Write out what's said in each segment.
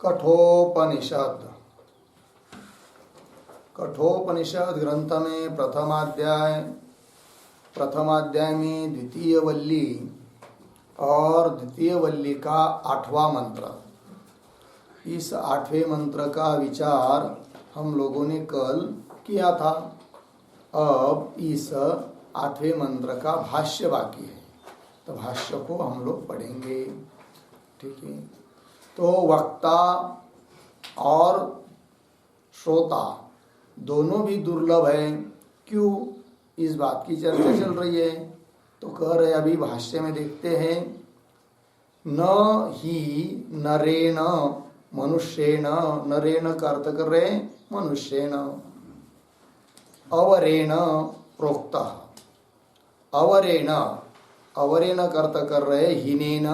कठोपनिषद। कठोपनिषद ग्रंथ में प्रथमाध्याय में द्वितीय वल्ली और द्वितीय वल्ली का 8वां मंत्र। इस 8वें मंत्र का विचार हम लोगों ने कल किया था। अब इस 8वें मंत्र का भाष्य बाकी है, तो भाष्य को हम लोग पढ़ेंगे। ठीक है, तो वक्ता और श्रोता दोनों भी दुर्लभ है। क्यों, इस बात की चर्चा चल रही है। तो कह रहे अभी भाष्य में देखते हैं, न ही नरेण मनुष्येण, नरेण का अर्थ कर रहे मनुष्येण, अवरेण प्रोक्त, अवरेण, अवरेण का अर्थ कर रहे हीनेन,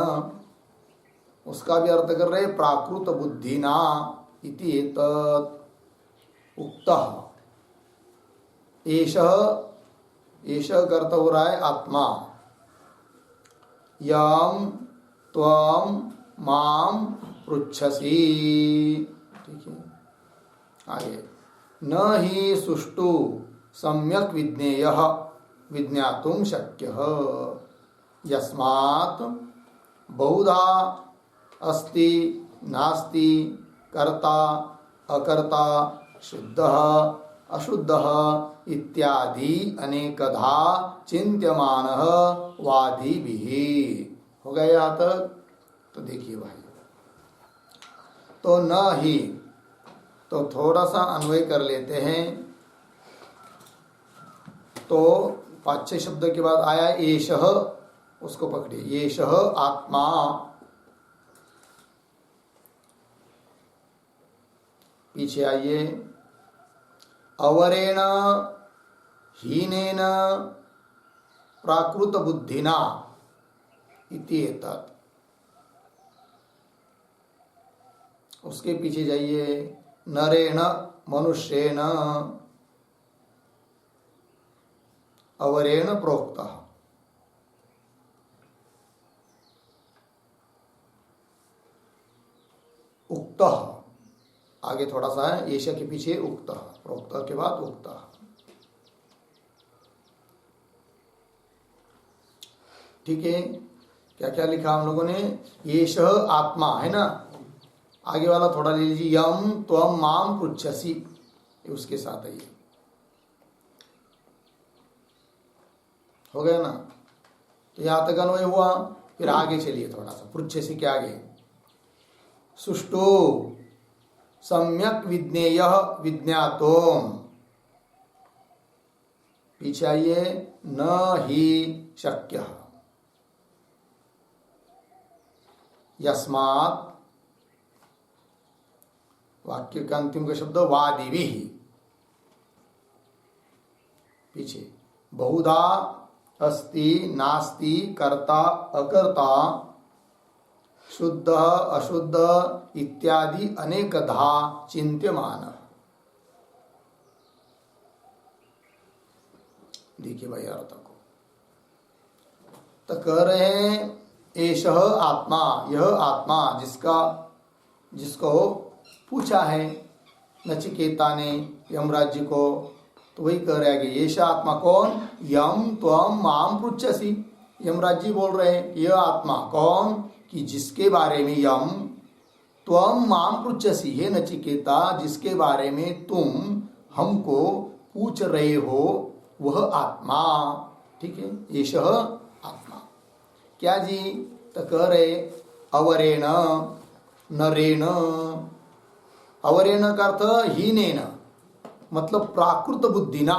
उसका भी अर्थ कर रहे प्राकृत बुद्धिना इति एतत् उक्तः। एष का अर्थ हो रहा है आत्मा। यम त्वम माम पृच्छसि। ठीक है, आगे, न ही सुष्टु सम्यक विज्ञेयः विज्ञातुं शक्यः यस्मात् बहुधा अस्ति नास्ति कर्ता अकर्ता शुद्धः अशुद्धः इत्यादि अनेकधा चिंत्यमानः वादिभिः। हो गया यहाँ तक? तो देखिए भाई, तो न ही, तो थोड़ा सा अन्वय कर लेते हैं। तो 5-6 शब्द के बाद आया एषः, उसको पकड़िए, एषः आत्मा। पीछे आइए, अवरेण हीनेन प्राकृत बुद्धिना इति एतत्। उसके पीछे जाइए, नरेण मनुष्येण अवरेण प्रोक्तः। उक्तः, आगे थोड़ा सा है, एष के पीछे उक्तः, प्रोक्तः के बाद उक्तः। ठीक है, क्या क्या लिखा हम लोगों ने? एष आत्मा है ना, आगे वाला थोड़ा ले लीजिए, यम त्वम माम पृच्छसि, उसके साथ है ये। हो गया ना? तो यहां तक अन्वय हुआ। फिर आगे चलिए थोड़ा सा, पृच्छसि के आगे, सुष्टु सम्यक विज्ञेयः विज्ञातुम्। पीछे आइए, न ही शक्यः यस्मात्, वाक्य का अंतिम का शब्द वादिभिः। पीछे, बहुधा अस्ति नास्ति कर्ता अकर्ता शुद्ध अशुद्ध इत्यादि अनेकधा चिंत्यमान। देखिए भाई अर्थ को, तो कह रहे हैं एषः आत्मा, यह आत्मा जिसको पूछा है नचिकेता ने यमराज जी को, तो वही कह रहे हैं कि एषः आत्मा कौन? यम त्वम माम पृच्छसि। यमराज जी बोल रहे हैं यह आत्मा कौन, कि जिसके बारे में यम त्वम माम पृच्छसि, हे नचिकेता जिसके बारे में तुम हमको पूछ रहे हो, वह आत्मा। ठीक है, एषः आत्मा। क्या जी? तो कह रहे अवरेण नरेण, अवरेण का अर्थ हीनेन, मतलब प्राकृत बुद्धिना।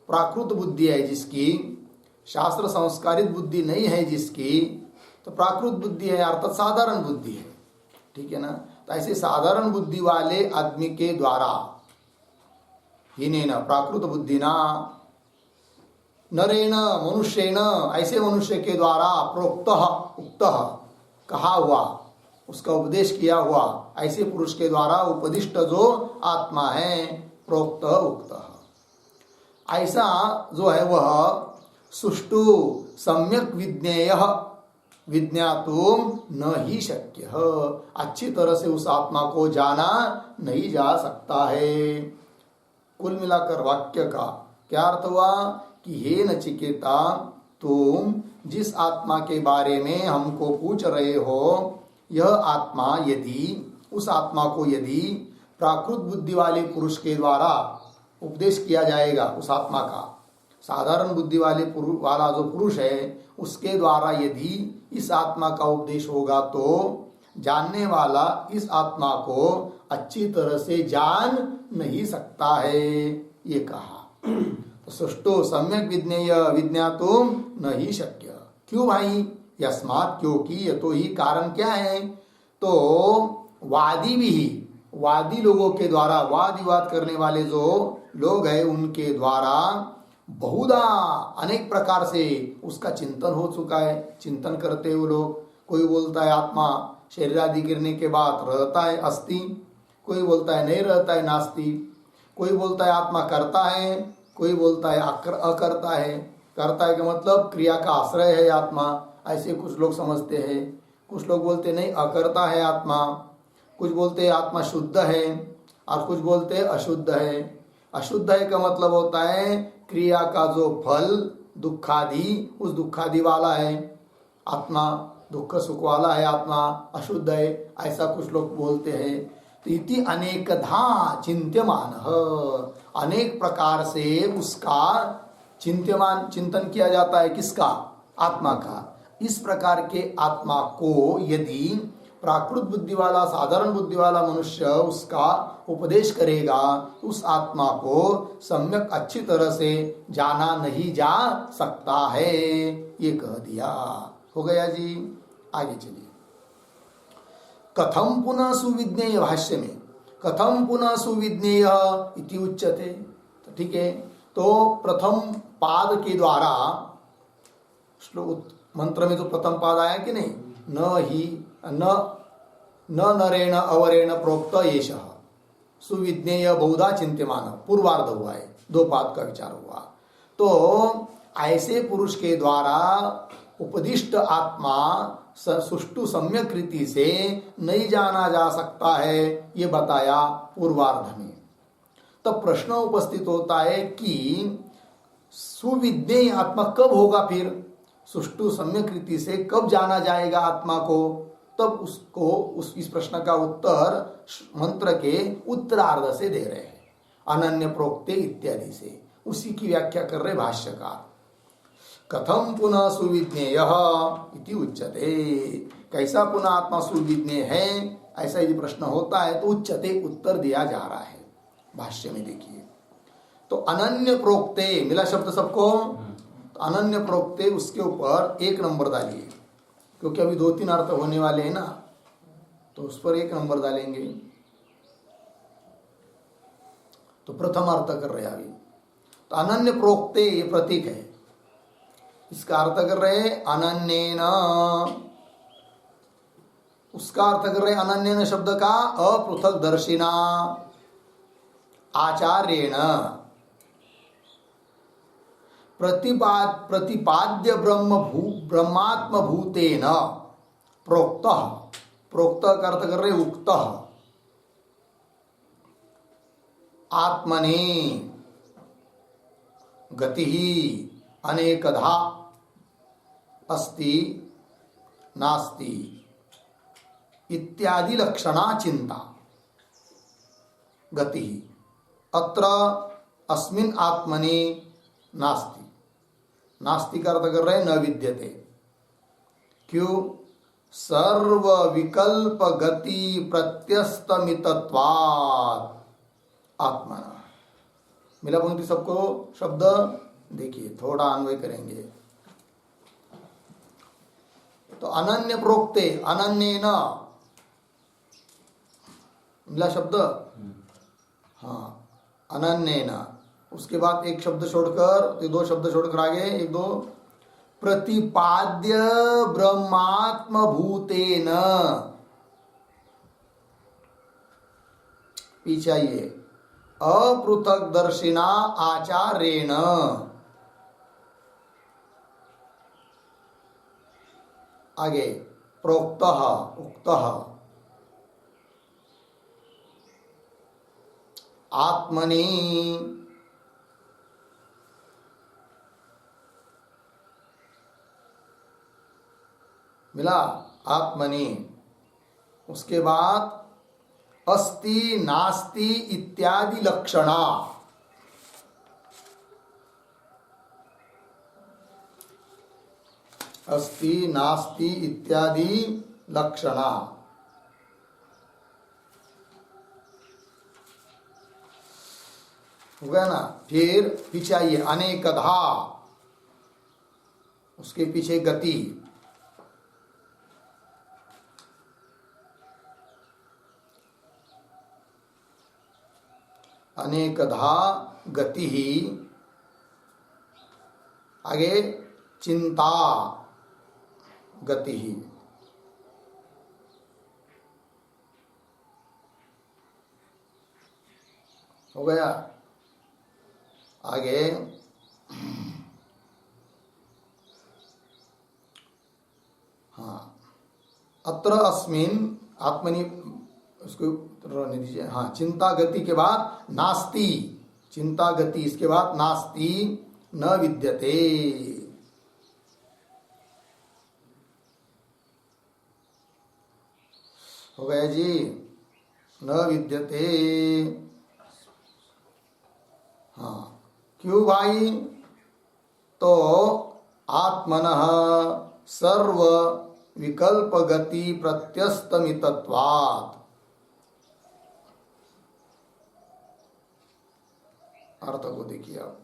प्राकृत बुद्धि है जिसकी, शास्त्र संस्कारित बुद्धि नहीं है जिसकी, तो प्राकृत बुद्धि है, अर्थात साधारण बुद्धि है। ठीक है ना? तो ऐसे साधारण बुद्धि वाले आदमी के द्वारा, हीनेन प्राकृत बुद्धिना, नरेण मनुष्येण, ऐसे मनुष्य के द्वारा, प्रोक्तः उक्तः कहा हुआ, उसका उपदेश किया हुआ, ऐसे पुरुष के द्वारा उपदिष्ट जो आत्मा है, प्रोक्त उक्तः, ऐसा जो है वह सुष्टु सम्यक विज्ञेयः विज्ञातुम न ही शक्य, अच्छी तरह से उस आत्मा को जाना नहीं जा सकता है। कुल मिलाकर वाक्य का क्या अर्थ हुआ कि हे नचिकेता, तुम जिस आत्मा के बारे में हमको पूछ रहे हो, यह आत्मा यदि, उस आत्मा को यदि प्राकृत बुद्धि वाले पुरुष के द्वारा उपदेश किया जाएगा, उस आत्मा का साधारण बुद्धि वाला जो पुरुष है उसके द्वारा यदि इस आत्मा का उपदेश होगा तो जानने वाला इस आत्मा को अच्छी तरह से जान नहीं सकता है, ये कहा। तो सुष्टो सम्यक विज्ञेय विज्ञातुम न ही शक्य। क्यों भाई? यस्मात्, क्योंकि, यतो ही, कारण क्या है? तो वादी भी, वादी लोगों के द्वारा, वाद विवाद करने वाले जो लोग हैं उनके द्वारा बहुधा अनेक प्रकार से उसका चिंतन हो चुका है। चिंतन करते हुए लोग, कोई बोलता है आत्मा शरीर आदि गिरने के बाद रहता है, अस्ति, कोई बोलता है नहीं रहता है, नास्ति, कोई बोलता है आत्मा करता है, कोई बोलता है अकर्ता है। करता है का मतलब क्रिया का आश्रय है आत्मा, ऐसे कुछ लोग समझते हैं। कुछ लोग बोलते नहीं अकर्ता है आत्मा, कुछ बोलते हैं आत्मा शुद्ध है और कुछ बोलते हैं अशुद्ध है। अशुद्ध है का मतलब होता है क्रिया का जो फल दुखादि, उस दुखादि वाला है आत्मा, दुख सुख वाला है आत्मा, अशुद्ध है, ऐसा कुछ लोग बोलते हैं। तो इति अनेकधा चिंत्यमान, अनेक प्रकार से उसका चिंतन किया जाता है। किसका? आत्मा का। इस प्रकार के आत्मा को यदि प्राकृत बुद्धि वाला, साधारण बुद्धि वाला मनुष्य उसका उपदेश करेगा, उस आत्मा को सम्यक अच्छी तरह से जाना नहीं जा सकता है, ये कह दिया। हो गया जी। आगे चलिए। कथम पुनः सुविज्ञेय, भाष्य में कथम पुनः सुविज्ञेय इति उच्यते। तो ठीक है, तो प्रथम पाद के द्वारा श्लोक मंत्र में जो प्रथम पाद आया कि नहीं, न ही न नरेण अवरेण प्रोक्त एषः सुविज्ञेय बहुधा चिंत्यमान, पूर्वार्ध हुआ है, दो पाद का विचार हुआ। तो ऐसे पुरुष के द्वारा उपदिष्ट आत्मा सुष्टु सम्यक रीति से नहीं जाना जा सकता है, ये बताया पूर्वार्ध में। तब प्रश्न उपस्थित होता है कि सुविज्ञेय आत्मा कब होगा? फिर सुष्टु सम्यक रीति से कब जाना जाएगा आत्मा को? तब उसको इस प्रश्न का उत्तर मंत्र के उत्तरार्ध से दे रहे हैं, अनन्य प्रोक्ते इत्यादि से। उसी की व्याख्या कर रहे भाष्यकार। कथम पुनः सुविज्ञेय इति उच्यते, कैसा पुनः आत्मा सुविज्ञेय है, ऐसा यदि प्रश्न होता है तो उच्यते, उत्तर दिया जा रहा है। भाष्य में देखिए, तो अनन्य प्रोक्ते मिला शब्द सबको, तो अनन्य प्रोक्ते उसके ऊपर 1 नंबर डालिए, क्योंकि अभी 2-3 अर्थ होने वाले हैं ना, तो उस पर 1 नंबर डालेंगे। तो प्रथम अर्थ कर रहे हैं अभी, तो अनन्य प्रोक्ते ये प्रतीक है, इसका अर्थ कर रहे हैं अनन्येन, उसका अर्थ कर रहे हैं अनन्येन शब्द का अपृथक दर्शिना आचार्येण प्रतिपाद्य ब्रह्मात्म भूतेन प्रोक्त, प्रोक्त का अर्थ कर रहे उक्त, आत्मने गति अनेकधा अस्ति नास्ति इत्यादि लक्षणा चिंता गति अत्र अस्मिन् आत्मनि नास्ति, नास्ति का अर्थ कर रहे न विद्यते। क्यों? सर्व विकल्प गति प्रत्यस्तमितत्वात् आत्मना। मिला पंक्ति सबको शब्द? देखिए थोड़ा अन्वय करेंगे। तो अनन्य प्रोक्ते, अनन्येन मिला शब्द, हाँ अनन्येन, उसके बाद एक शब्द छोड़कर, 2 शब्द छोड़कर आगे 1-2, प्रतिपाद्य ब्रह्मात्म भूतेन, पीछे आइए, अपृथक दर्शिना आचार्येण, आगे प्रोक्तः उक्तः आत्मनि मिला, आत्मनि। उसके बाद अस्ति नास्ति इत्यादि लक्षणा, अस्ति नास्ति इत्यादि लक्षणा। हो गया ना। फिर पीछे आइए अनेकधा, उसके पीछे गति, अनेकधा गति ही, आगे चिंता गति ही। हो गया। आगे हाँ अत्र अस्मिन आत्मनि, उसको रहने दीजिए। हाँ चिंता गति के बाद नास्ति, चिंता गति, इसके बाद नास्ति न विद्यते। हो गया जी, न विद्यते। हाँ क्यों भाई? तो आत्मनः सर्व विकल्प गति प्रत्यस्तमितत्वात्। अर्थ को देखिए आप।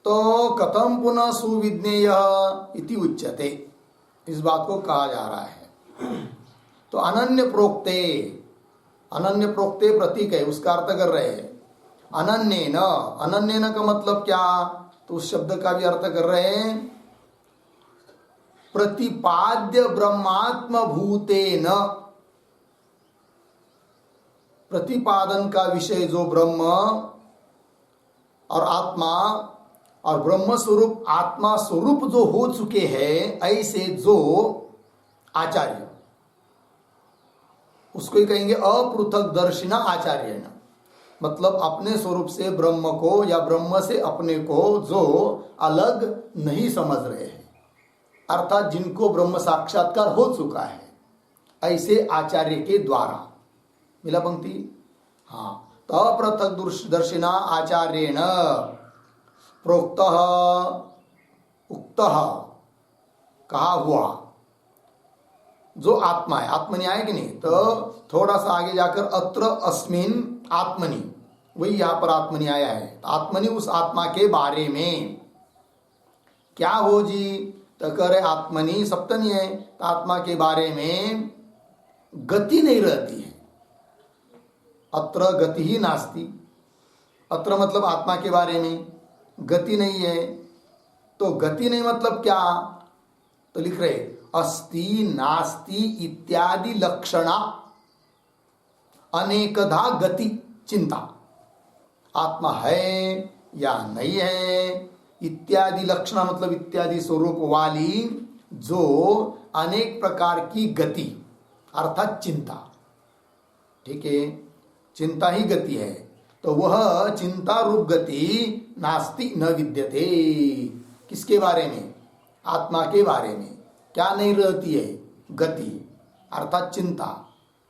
तो कथम पुनः सुविज्ञेय इति उच्यते, इस बात को कहा जा रहा है। तो अनन्य प्रोक्ते, अनन्य प्रोक्ते प्रतीक है, उसका अर्थ कर रहे हैं अनन्येन। अनन्येन का मतलब क्या? तो उस शब्द का भी अर्थ कर रहे हैं प्रतिपाद्य ब्रह्मात्म भूतेन। प्रतिपादन का विषय जो ब्रह्म और आत्मा और ब्रह्म स्वरूप आत्मा स्वरूप जो हो चुके हैं, ऐसे जो आचार्य, उसको ही कहेंगे अपृथक दर्शिना आचार्य न। मतलब अपने स्वरूप से ब्रह्म को या ब्रह्म से अपने को जो अलग नहीं समझ रहे हैं, अर्थात जिनको ब्रह्म साक्षात्कार हो चुका है, ऐसे आचार्य के द्वारा। मिला पंक्ति? हाँ। तो अपृथक दर्शिना आचार्येण प्रोक्तः उक्तः कहा हुआ जो आत्मा है, आत्मनि आए कि नहीं? तो थोड़ा सा आगे जाकर अत्र अस्मिन आत्मनि, वही यहां पर आत्मनि आया है। तो आत्मनि उस आत्मा के बारे में क्या हो जी? तो कह रहे आत्मनि सप्तमी है, तो आत्मा के बारे में गति नहीं रहती है। अत्र गति ही नास्ति, अत्र मतलब आत्मा के बारे में गति नहीं है। तो गति नहीं मतलब क्या? तो लिख रहे अस्ति नास्ति इत्यादि लक्षणा अनेकधा गति चिंता। आत्मा है या नहीं है इत्यादि लक्षणा मतलब इत्यादि स्वरूप वाली जो अनेक प्रकार की गति अर्थात चिंता। ठीक है, चिंता ही गति है। तो वह चिंता रूप गति नास्ति न विद्यते। किसके बारे में? आत्मा के बारे में। क्या नहीं रहती है? गति अर्थात चिंता।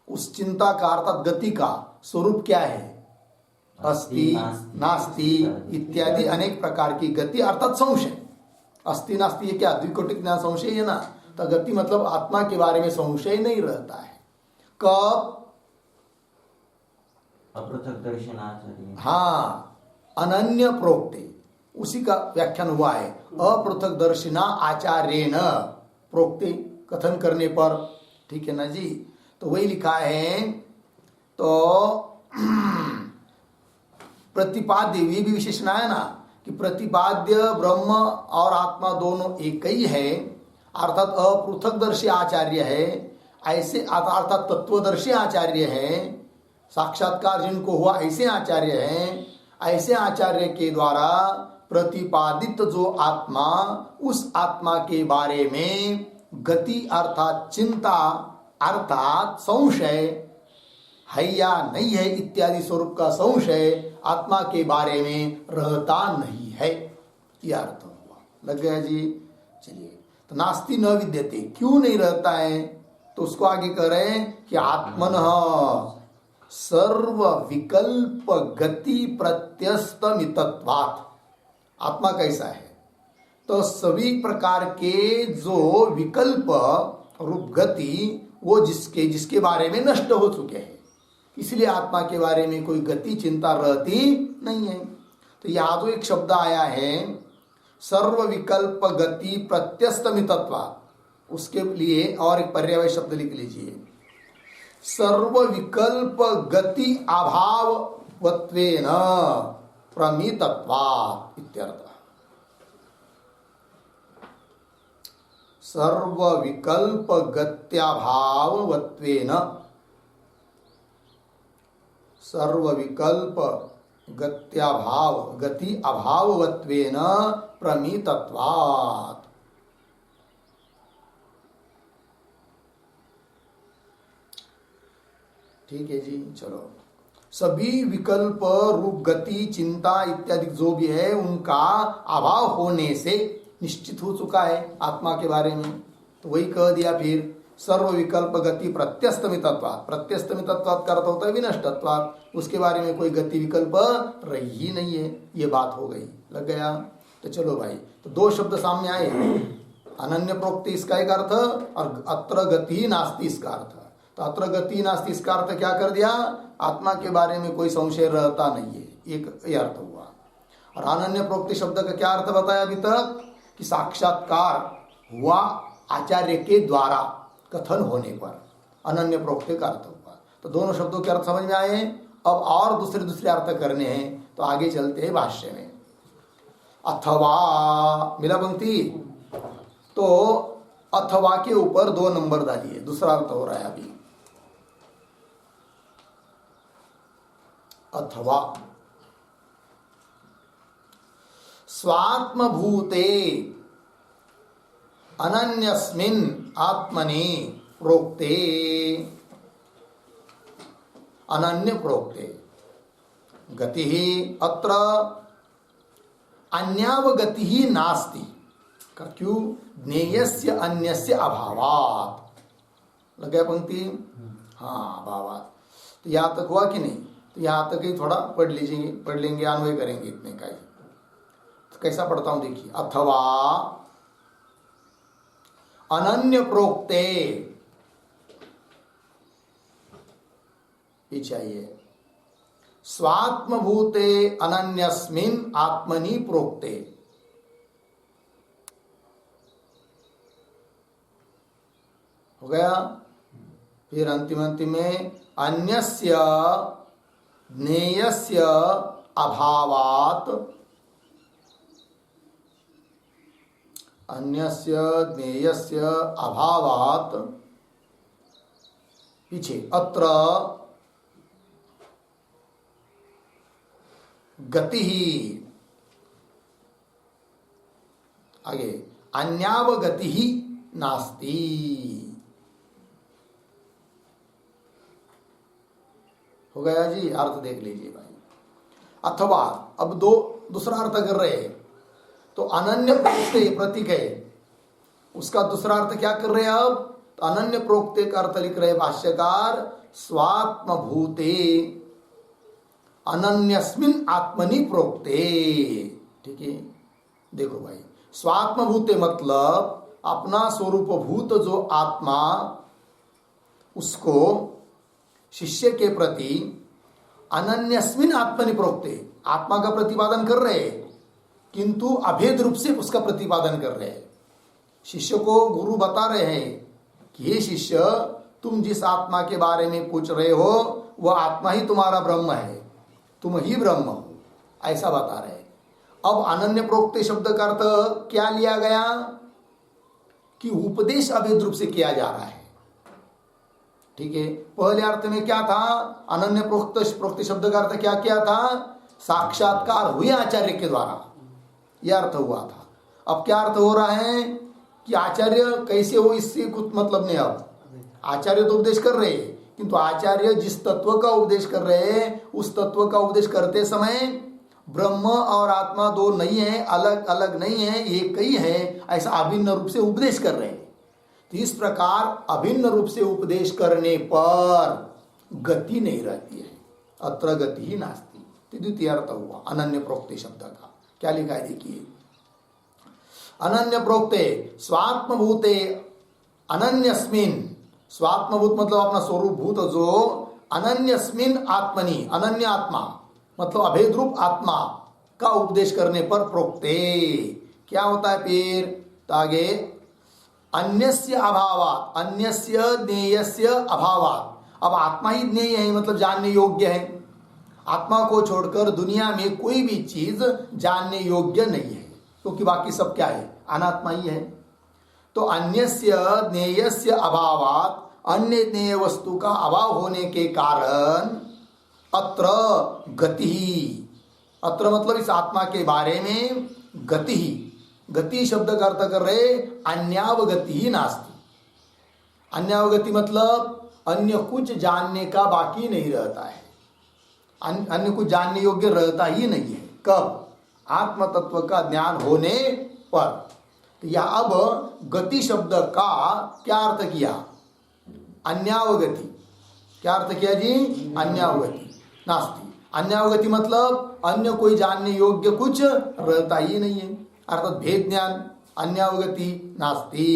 उस चिंता का अर्थात गति का स्वरूप क्या है? अस्ति नास्ति इत्यादि अनेक प्रकार की गति अर्थात संशय। अस्ति नास्ति ये क्या? द्विकोटिक ज्ञान संशय है ना। तो गति मतलब आत्मा के बारे में संशय नहीं रहता है। कब? अपृथक दर्शन आचार्य। हाँ, अनन्य प्रोक्ते, उसी का व्याख्यान हुआ है। अपृथक दर्शिना आचार्येण प्रोक्ते, कथन करने पर। ठीक है ना जी? तो वही लिखा है। तो प्रतिपाद्य, ये भी विशेषण है ना कि प्रतिपाद्य ब्रह्म और आत्मा दोनों एक ही है, अर्थात अपृथकदर्शी आचार्य है। ऐसे अर्थात तत्वदर्शी आचार्य है। साक्षात्कार जिनको हुआ ऐसे आचार्य हैं, ऐसे आचार्य के द्वारा प्रतिपादित जो आत्मा, उस आत्मा के बारे में गति अर्थात चिंता अर्थात संशय है या नहीं है इत्यादि स्वरूप का संशय आत्मा के बारे में रहता नहीं है, यह अर्थ हुआ। लग गया जी। चलिए, तो नास्ति न विद्यते क्यों नहीं रहता है, तो उसको आगे कह रहे हैं कि आत्मनः सर्व विकल्प गति प्रत्यस्तमितत्वात्। आत्मा कैसा है, तो सभी प्रकार के जो विकल्प रूप गति वो जिसके बारे में नष्ट हो चुके हैं, इसलिए आत्मा के बारे में कोई गति चिंता रहती नहीं है। तो यहाँ जो एक शब्द आया है सर्व विकल्प गति प्रत्यस्तमितत्वात्, उसके लिए और एक पर्याय शब्द लिख लीजिए, सर्व विकल्प गति अभावत्वेन प्रमितत्वात् इत्यर्थ। सर्व विकल्प गत्याभावत्वेन, सर्व विकल्प गति अभावत्वेन प्रमितत्वात्। ठीक है जी। चलो, सभी विकल्प रूप गति चिंता इत्यादि जो भी है उनका अभाव होने से निश्चित हो चुका है आत्मा के बारे में। तो वही कह दिया फिर सर्व विकल्प गति प्रत्यस्तमितत्वात्। प्रत्यस्तमितत्वात् का अर्थ होता है विनष्टत्वात्, उसके बारे में कोई गति विकल्प रही ही नहीं है, ये बात हो गई। लग गया। तो चलो भाई, तो दो शब्द सामने आए, अनन्य प्रोक्ति इसका एक अर्थ और अत्र गति नास्ति इसका अर्थ। तो अत्र गति नास्ति इसका अर्थ क्या कर दिया, आत्मा के बारे में कोई संशय रहता नहीं है, एक ये अर्थ हुआ। और अनन्य प्रोक्ति शब्द का क्या अर्थ बताया अभी तक, कि साक्षात्कार हुआ आचार्य के द्वारा कथन होने पर अनन्य प्रोक्ति का अर्थ हुआ। तो दोनों शब्दों के अर्थ समझ में आए। अब और दूसरे अर्थ करने हैं, तो आगे चलते हैं भाष्य में। अथवा मिला पंक्ति, तो अथवा के ऊपर 2 नंबर डालिए, दूसरा अर्थ हो रहा है अभी। अथवा स्वात्मभूते अनन्यस्मिन् आत्मनि प्रोक्ते, अनन्य प्रोक्ते गति अत्र अन्यावगति ही नास्ति। क्यों, ज्ञेयस्य अन्यस्य अभावात्। लग गया पंक्ति। हाँ, अभावात्। तो यहाँ तक हुआ कि नहीं, तो यहाँ तक ही थोड़ा पढ़ लीजिए, पढ़ लेंगे, अन्वय करेंगे इतने का ही। तो कैसा पढ़ता हूं देखिए, अथवा अनन्य प्रोक्ते, ये चाहिए, स्वात्मभूते अनन्यस्मिन् आत्मनि प्रोक्ते। हो गया। फिर अंतिम में अन्यस्य ज्ञेयस्य अभावात्, अन्यस्य ज्ञेयस्य अभावात् पीछे अत्र गति ही, आगे अन्यावगति ही नास्ति। हो गया जी। अर्थ देख लीजिए भाई। अथवा अब दूसरा अर्थ कर रहे हैं, तो अनन्य प्रोक्ते प्रतीक है, उसका दूसरा अर्थ क्या कर रहे हैं अब, तो अनन्य प्रोक्ते का अर्थ लिख रहे भाष्यकार, स्वात्मभूते अनन्यस्मिन् आत्मनि प्रोक्ते। ठीक है, देखो भाई, स्वात्मभूते मतलब अपना स्वरूपभूत जो आत्मा, उसको शिष्य के प्रति अनन्यस्मिन् आत्मनि प्रोक्ते, आत्मा का प्रतिपादन कर रहे हैं, किंतु अभेद रूप से उसका प्रतिपादन कर रहे हैं। शिष्य को गुरु बता रहे हैं कि हे शिष्य, तुम जिस आत्मा के बारे में पूछ रहे हो वह आत्मा ही तुम्हारा ब्रह्म है, तुम ही ब्रह्म हो, ऐसा बता रहे हैं। अब अनन्य प्रोक्ते शब्द का अर्थ क्या लिया गया, कि उपदेश अभेद रूप से किया जा रहा है। ठीक है, पहले अर्थ में क्या था, अनन्य प्रोक्त प्रोक्त शब्द का अर्थ क्या किया था, साक्षात्कार हुए आचार्य के द्वारा, यह अर्थ हुआ था। अब क्या अर्थ हो रहा है कि आचार्य कैसे हो इससे कुछ मतलब नहीं। अब आचार्य तो उपदेश कर रहे हैं, किंतु आचार्य जिस तत्व का उपदेश कर रहे हैं उस तत्व का उपदेश करते समय ब्रह्म और आत्मा दो नहीं है, अलग अलग नहीं है, एक ही है, ऐसा अभिन्न रूप से उपदेश कर रहे हैं। तो इस प्रकार अभिन्न रूप से उपदेश करने पर गति नहीं रहती है, अत्र गति ही नास्ति। तो द्वितीय अर्थ हुआ अनन्य प्रोक्ते शब्द का। क्या लिखा है देखिए, अनन्य प्रोक्ते स्वात्मभूते अनन्यस्मिन, स्वात्मभूत मतलब अपना स्वरूप भूत, जो अनन्यस्मिन आत्मनि, अनन्य आत्मा मतलब अभेद रूप आत्मा का उपदेश करने पर प्रोक्ते क्या होता है फिर, तो आगे अन्यस्य अभावात, अन्यस्य ज्ञेयस्य अभावात। अब आत्मा ही ज्ञेय है मतलब जानने योग्य है, आत्मा को छोड़कर दुनिया में कोई भी चीज जानने योग्य नहीं है, क्योंकि बाकी सब क्या है, अनात्मा ही है। तो अन्यस्य ज्ञेयस्य अभावात, अन्य ज्ञेय वस्तु का अभाव होने के कारण अत्र गति ही, अत्र मतलब इस आत्मा के बारे में गति ही, गति शब्द का अर्थ कर रहे अन्यावगति ही नास्ति। अन्यावगति मतलब अन्य कुछ जानने का बाकी नहीं रहता है, अन्य कुछ जानने योग्य रहता ही नहीं है। कब, आत्म तत्व का ज्ञान होने पर। तो यह अब गति शब्द का क्या अर्थ किया, अन्यावगति। क्या अर्थ किया जी, अन्यावगति नास्ति। अन्यावगति मतलब अन्य कोई जानने योग्य कुछ रहता ही नहीं है, अर्थात भेद ज्ञान, अन्यावगति नास्ति।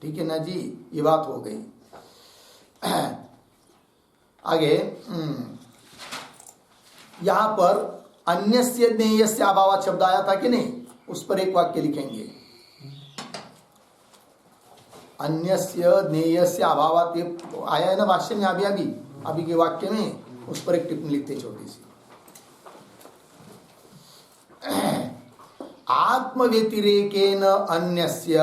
ठीक है ना जी, ये बात हो गई। आगे यहां पर अन्यस्य ज्ञेयस्य अभावात् शब्द आया था कि नहीं, उस पर एक वाक्य लिखेंगे, अन्यस्य ज्ञेयस्य अभावात्, ये आया है ना भाष्य में अभी के वाक्य में, उस पर एक टिप्पणी लिखते छोटी सी। आत्म व्यतिरेकेन अन्यस्य,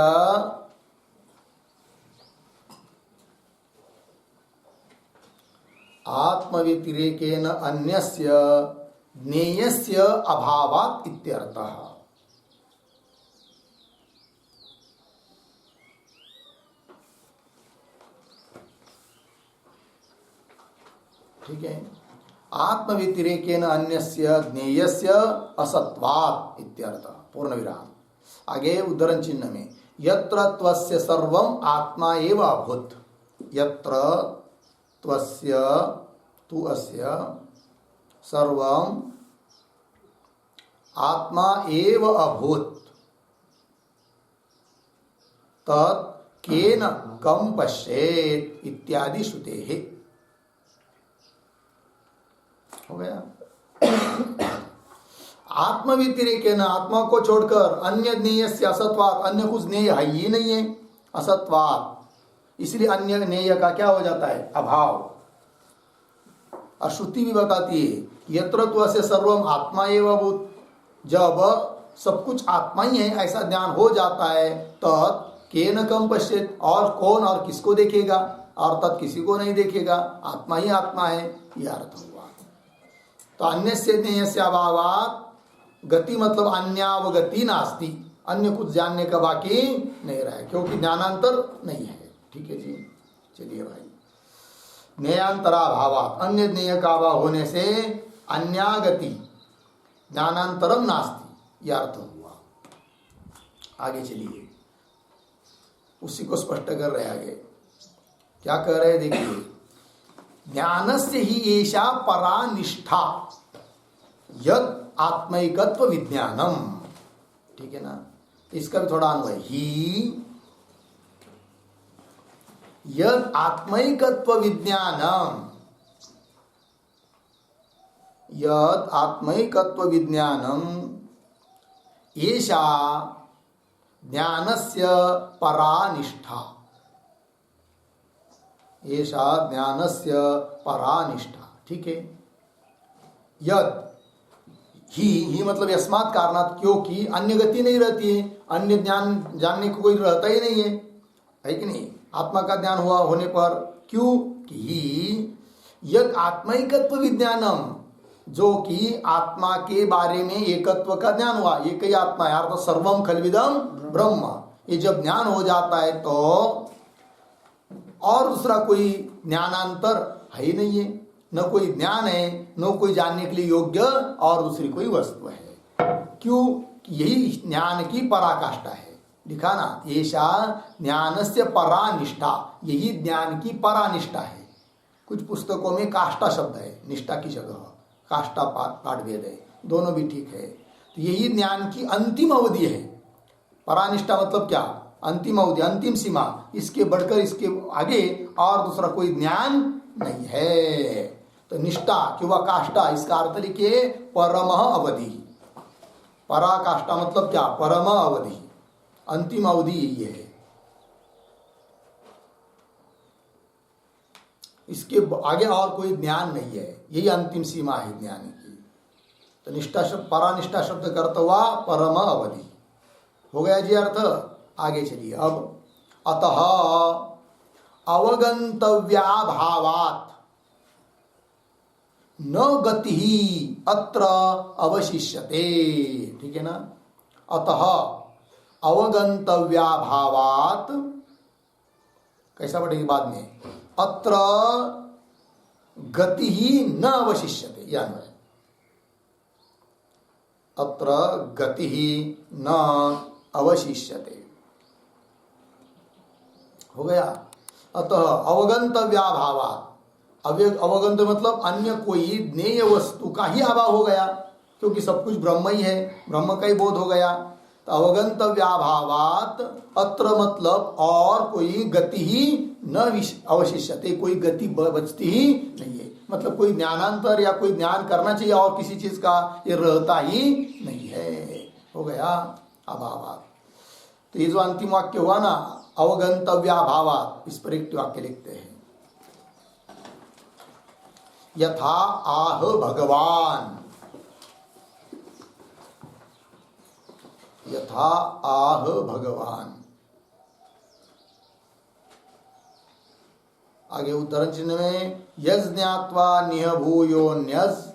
आत्म व्यतिरेकेन अन्यस्य ज्ञेयस्य अभावात् इत्यर्थः। ठीक है, आत्म व्यतिरेकेन अन्यस्य ज्ञेयस्य असत्वात् इत्यर्थ, पूर्ण विराम। आगे उद्धरण चिन्ह में यत्र त्वस्य सर्वम आत्मा एव अभूत, यत्र त्वस्य तु अस्य सर्वम आत्मा एव अभूत तत् केन कम पश्येत इत्यादि श्रुतेः। हो गया। आत्म व्यतिरेकेन, आत्मा को छोड़कर अन्य ज्ञेय से असत्वात्, अन्य कुछ ज्ञेय है ही नहीं है, असत्वात्, इसलिए अन्य ज्ञेय का क्या हो जाता है, अभाव। और श्रुति भी बताती है यत्र त्वस्य सर्वम आत्मा एव अभूत, जब सब कुछ आत्मा ही है ऐसा ज्ञान हो जाता है, तत् केन कम पश्येत, और कौन और किसको देखेगा, और तत् किसी को नहीं देखेगा, आत्मा ही आत्मा है, यह अर्थ हुआ। तो अन्यस्य ज्ञेयस्य अभावात् गति मतलब अन्यावगति नास्ति, अन्य कुछ जानने का बाकी नहीं रहा है, क्योंकि ज्ञानांतर नहीं है। ठीक है जी, चलिए भाई, ज्ञेयांतराभावात्, अन्य ज्ञेय का अभाव होने से अन्यागति ज्ञानांतरम नास्ति, यह अर्थ हुआ। आगे चलिए, उसी को स्पष्ट कर रहे आगे, क्या कह रहे देखिए, ज्ञानस्य ही एषा परा निष्ठा यद आत्मैकत्व विज्ञानम। ठीक है ना, इसका भी थोड़ा अन्वय, ही यद आत्मैकत्व विज्ञानम, यद आत्मैकत्व विज्ञानम एषा ज्ञानस्य परा निष्ठा, एषा ज्ञानस्य परा निष्ठा। ठीक है, यद ही मतलब यस्मात् कारणात्, क्योंकि अन्य गति नहीं रहती है, अन्य ज्ञान जानने को कोई रहता ही नहीं है कि नहीं, आत्मा का ज्ञान हुआ होने पर। क्यों, कि यद आत्मैकत्व विज्ञानम, जो कि आत्मा के बारे में एकत्व का ज्ञान हुआ, एक ही आत्मा है अर्थात सर्वम खलविदम ब्रह्म, ये जब ज्ञान हो जाता है तो और दूसरा कोई ज्ञानांतर है ही नहीं है, न कोई ज्ञान है, न कोई जानने के लिए योग्य और दूसरी कोई वस्तु है। क्यों? यही ज्ञान की पराकाष्ठा है। लिखा ना, ऐसा ज्ञानस्य परानिष्ठा, यही ज्ञान की परानिष्ठा है। कुछ पुस्तकों में काष्ठा शब्द है, निष्ठा की जगह काष्ठा पाठ भेद है, दोनों भी ठीक है। तो यही ज्ञान की अंतिम अवधि है। परानिष्ठा मतलब क्या? अंतिम अवधि, अंतिम सीमा, इसके बढ़कर इसके आगे और दूसरा कोई ज्ञान नहीं है। तो निष्ठा किंवा काष्ठा, इसका अर्थ लिखिए परम अवधि। पराकाष्ठा मतलब क्या? परम अवधि, अंतिम अवधि यही है। इसके आगे और कोई ज्ञान नहीं है, यही अंतिम सीमा है ज्ञान की। तो निष्ठा शब्द, परानिष्ठा शब्द का अर्थ हुआ परम अवधि। हो गया जी अर्थ। आगे चलिए अब। अतः अवगंतव्याभावात् न गति अत्र अवशिष्यते। ठीक है ना? अतः अवगंतव्याभावात्, कैसा पढ़ेगी बाद में, अत्र गति ही न अवशिष्यते, यानी अत्र गति ही न अवशिष्यते। हो गया। अतः अवगंतव्याभावात्, अवगंत मतलब अन्य कोई ज्ञेय वस्तु का ही अभाव हो गया, क्योंकि सब कुछ ब्रह्म ही है, ब्रह्म का ही बोध हो गया। तो अवगंतव्याभावात्, अत्र मतलब और कोई गति ही न अवशिष्यते, कोई गति बचती ही नहीं है। मतलब कोई ज्ञानांतर या कोई ज्ञान करना चाहिए और किसी चीज का ये रहता ही नहीं है। हो गया अभावात्। तो ये जो अंतिम वाक्य हुआ ना, अवगंतव्याभावात्, इस पर एक वाक्य लिखते हैं, यथा आह भगवान, यथा आह भगवान। आगे उद्धरण चिन्ह में यज ज्ञात्वा निहभूयोन्यज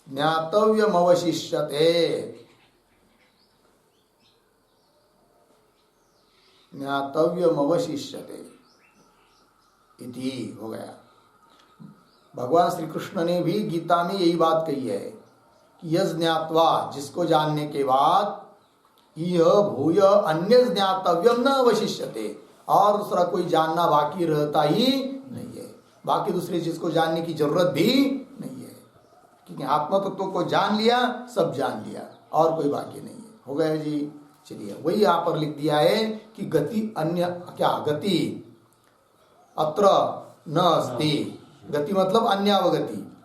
ज्ञातव्यमवशिष्यते, ज्ञातव्यमवशिष्यते इति। हो गया। भगवान श्री कृष्ण ने भी गीता में यही बात कही है कि यज ज्ञात्वा, जिसको जानने के बाद, यह भूय अन्य ज्ञातव्यम न अवशिष्यते, और दूसरा कोई जानना बाकी रहता ही नहीं है। बाकी दूसरी चीज को जानने की जरूरत भी नहीं है, क्योंकि आत्मा तत्व को जान लिया, सब जान लिया, और कोई बाकी नहीं है। हो गया जी। चलिए वही यहाँ पर लिख दिया है कि गति अन्य, क्या गति अत्र न अस्ति, गति मतलब अन्य अवगति,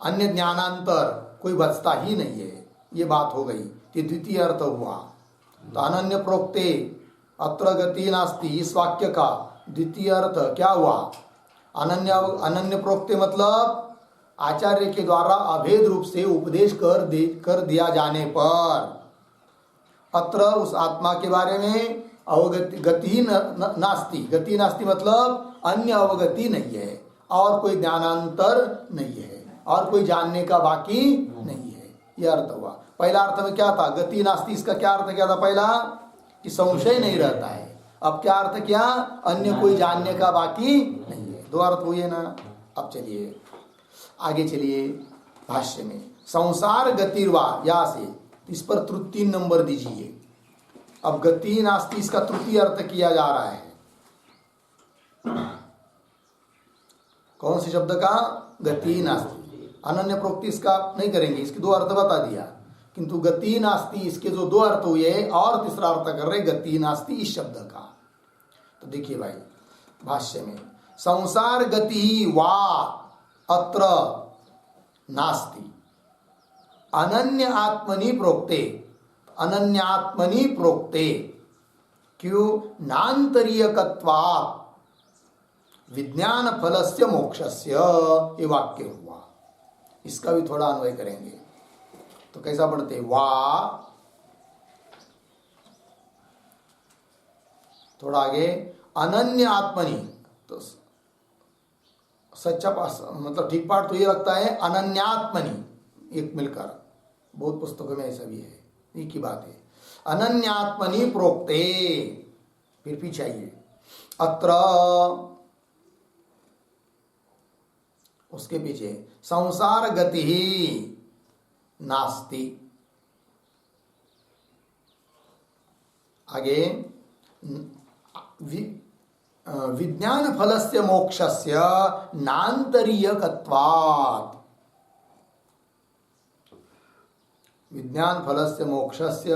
अन्य ज्ञानांतर कोई बचता ही नहीं है, ये बात हो गई। ये द्वितीय अर्थ हुआ। तो अनन्य प्रोक्ते अत्र गति नास्ति, इस वाक्य का द्वितीय अर्थ क्या हुआ? अनन्य प्रोक्ते मतलब आचार्य के द्वारा अभेद रूप से उपदेश कर दिया जाने पर, अत्र उस आत्मा के बारे में अवगति गति नास्ति, गति नास्ति मतलब अन्य अवगति नहीं है, और कोई ज्ञानांतर नहीं है, और कोई जानने का बाकी नहीं है। यह अर्थ हुआ। पहला अर्थ में क्या था? गति नास्ति, इसका क्या अर्थ क्या था? पहला कि संशय नहीं रहता है। अब क्या अर्थ किया? अन्य कोई जानने का बाकी नहीं है। दो अर्थ हुए ना। अब चलिए आगे चलिए भाष्य में, संसार गतिर्वा, या से इस पर 3 नंबर दीजिए। अब गति नास्ति, इसका तृतीय अर्थ किया जा रहा है। कौन से शब्द का? गति नास्ति। अनन्य प्रोक्ति इसका नहीं करेंगे, इसके 2 अर्थ बता दिया, किंतु गति नास्ति इसके जो 2 अर्थ हुए, और तीसरा अर्थ कर रहे गति नास्ति इस शब्द का। तो देखिए भाई भाष्य में, संसार गति वा अत्र नास्ति अनन्य आत्मनि प्रोक्ते, अनन्यात्मनि प्रोक्ते, क्यों? नान्तरीयकत्वा विज्ञान फलस्य मोक्षस्य, ये वाक्य हुआ। इसका भी थोड़ा अन्वय करेंगे। तो कैसा पढ़ते? वा, थोड़ा आगे, अनन्य आत्मनि, तो सच्चा पास मतलब ठीक पाठ तो ये लगता है अनन्यात्मनि, एक मिलकर, बहुत पुस्तकों में ऐसा भी है, एक ही बात है। अनन्यात्मनि प्रोक्ते, फिर पीछे आइए, अत्र, उसके पीछे संसार गति ही नास्ति, आगे विज्ञान फलस्य मोक्षस्य नान्तरीयकत्वात्, विज्ञान फलस्य मोक्षस्य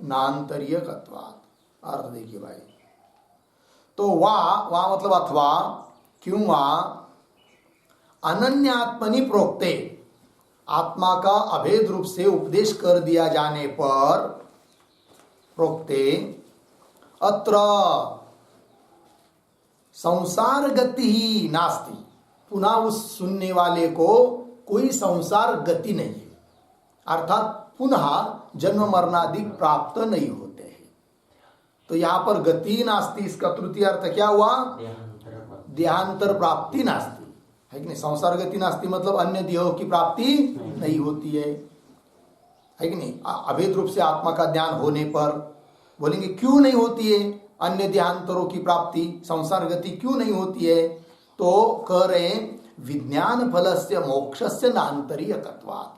नान्तरीयकत्वात्, अर्थ देखिए भाई, तो वा मतलब अथवा, क्यों वा, अनन्यात्मनि प्रोक्ते, आत्मा का अभेद रूप से उपदेश कर दिया जाने पर, प्रोक्ते अत्र संसार गति ही नास्ति, पुनः उस सुनने वाले को कोई संसार गति नहीं है, अर्थात पुनः जन्म मरणादि प्राप्त नहीं होते हैं। तो यहां पर गति नास्ति, इसका तृतीय अर्थ क्या हुआ, देहांतर प्राप्ति नास्ति, है कि नहीं। संसार गति नास्ति मतलब अन्य देहों की प्राप्ति नहीं होती है कि नहीं। अभेद रूप से आत्मा का ज्ञान होने पर बोलेंगे क्यों नहीं होती है अन्य देहांतरों की प्राप्ति, संसार गति क्यों नहीं होती है, तो कह रहे विज्ञान फलस्य मोक्षस्य नान्तरीयकत्वात्,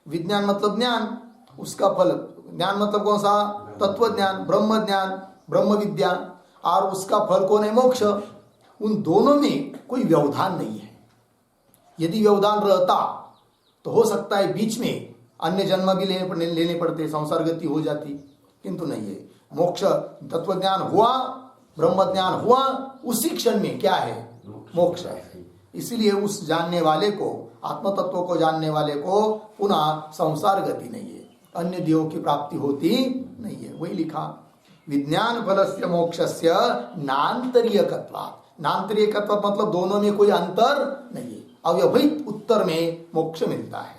विज्ञान मतलब ज्ञान, उसका फल, ज्ञान मतलब कौन सा, तत्व ज्ञान, ब्रह्म ज्ञान, ब्रह्म विद्या, और उसका फल कौन है, मोक्ष। उन दोनों में कोई व्यवधान नहीं है। यदि व्यवधान रहता तो हो सकता है बीच में अन्य जन्म भी लेने पड़ते, संसार गति हो जाती, किंतु नहीं है। मोक्ष तत्व ज्ञान हुआ, ब्रह्म ज्ञान हुआ, उसी क्षण में क्या है, मोक्ष है। इसीलिए उस जानने वाले को, आत्म तत्व को जानने वाले को पुनः संसार गति नहीं है, अन्य देहों की प्राप्ति होती नहीं है। वही लिखा विज्ञान फलस्य मोक्षस्य नान्तरीयकत्वात्, नान्तरीयकत्वात् मतलब दोनों में कोई अंतर नहीं है, अव्यवहित उत्तर में मोक्ष मिलता है।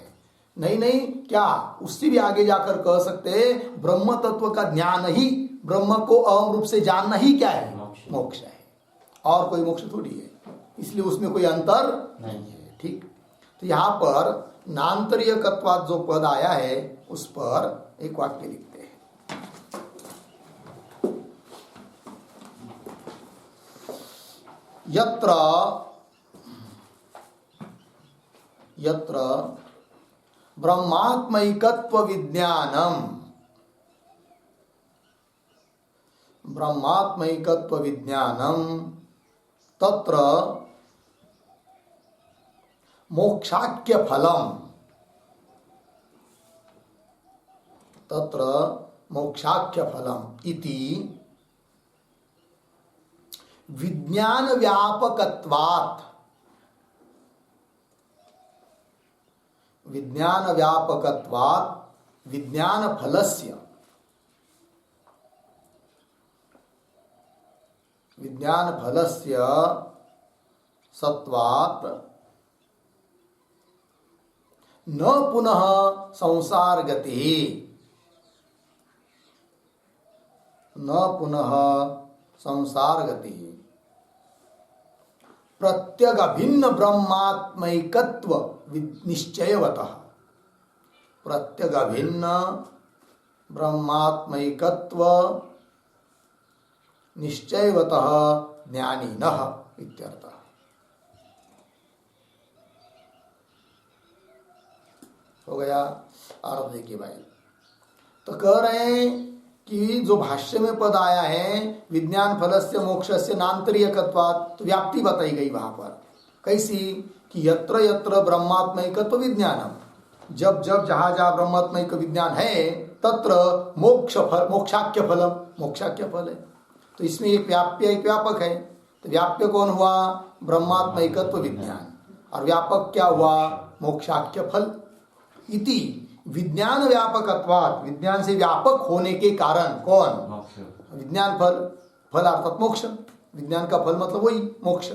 नहीं क्या, उससे भी आगे जाकर कह सकते हैं ब्रह्म तत्व का ज्ञान ही, ब्रह्म को अहम रूप से जानना ही क्या है, मोक्ष है, और कोई मोक्ष थोड़ी है, इसलिए उसमें कोई अंतर नहीं है। ठीक, तो यहाँ पर नान्तरीयकत्वात् जो पद आया है उस पर एक वाक्य लिखते हैं। यत्र ब्रह्मात्मैकत्व विज्ञानम, ब्रह्मात्मैकत्व विज्ञानम तत्र मोक्षाख्य फलम, तत्र मोक्षाख्य फलम इति विज्ञान व्यापकत्वात्, विज्ञान व्यापकत्वात् विज्ञान फलस्य, विज्ञान फलस्य सत्वात् न पुनः संसार गति, न पुनः संसार गति प्रत्यग भिन्न ब्रह्मात्मैकत्व निश्चयवतः, प्रत्यग भिन्न ब्रह्मात्मैकत्व निश्चयवतः ज्ञानिनः इत्यर्थः। हो गया। और देखिए भाई, तो कह रहे हैं कि जो भाष्य में पद आया है विज्ञान फलस्य मोक्षस्य नान्तरीयकत्वात्, तो व्याप्ति बताई गई वहां पर कैसी, कि यत्र यत्र ब्रह्मात्मैकत्व विज्ञानम, जब जब जहां जहां ब्रह्मात्मैक विज्ञान है तत्र मोक्ष फल, मोक्षाख्य फलम, मोक्षाख्य फल है। तो इसमें एक व्याप्य एक व्यापक है, तो व्याप्य कौन हुआ, ब्रह्मात्मैकत्व विज्ञान, और व्यापक क्या हुआ, मोक्षाख्य फल। इति विज्ञान व्यापकत्वात्, विज्ञान से व्यापक होने के कारण कौन, विज्ञान फल, फल अर्थात मोक्ष, विज्ञान का फल मतलब वही मोक्ष।